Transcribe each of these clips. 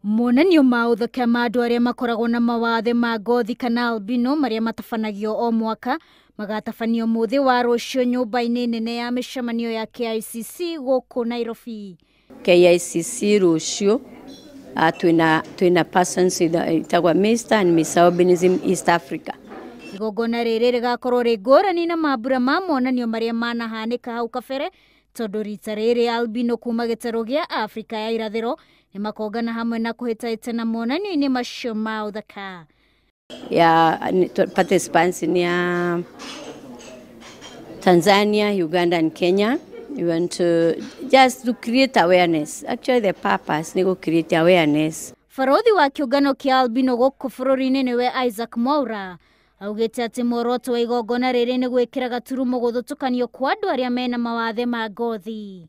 Monanio ma uthaka ma andu aria makoragwo na mawathe ma ngothi kana albino maria matabanagio o mwaka magatabanio muthi wa ruciu nyumba-ini nene ya mishemanio ya KICC guku Nairobi. KICC ruciu twina persons itagwa Mr and Miss Albinism East Africa. Igongona riri rigakorwo ri ngurani na mambura ma monanio maria manahanika hau kabere tondu rita riri albino kuma gitaro gia Africa ya irathiro ni makongana hamwe na kuhitaitana monanio-ini macio ma uthaka. Participants in Tanzania, Uganda and Kenya. We want to just to create awareness. Actually the purpose is to create awareness. Farodhi wa Kiungano kia albino guku bururi-ini niwe Isaac Mwaura augite ati mworoto wa igongona riri ni gwikira gaturumo guthutukanio kwa andu aria mena mawathe ma ngothi.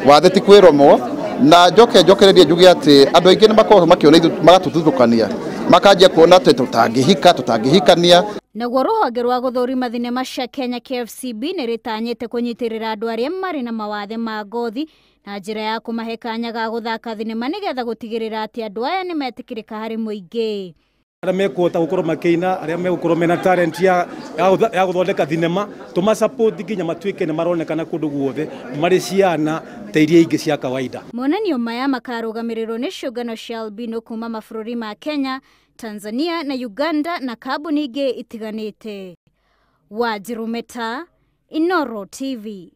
Wathe ti kwiromwo na njokererie njuge ati andu aingi ni makoragwo makiona magatuthuthukania makanjia kuona ati tutangihikania. Naguo ruhonge rwa guthurima thinema cia Kenya KFCB ni ritanyite kunyitirira andu aria mari na mawathe ma ngothi na njira ya kumahe kanya ga guthaka thinema nigetha gutigirira ati andu aya ni metikirika hari muingi. Aria mekuhota gukorwo makiina aria megukorwo mena talent ya guthondeka thinema tuma support nginya matuike ni maronekana kundu guothe mari ciana ta iria ingi cia kawaida. Monanio maya makarugamirirwo ni ciungano cia albino kuma mabururi ma Kenya, Tanzania na Uganda na kambuni ingi itiganite. Wajirumeta, Inooro TV.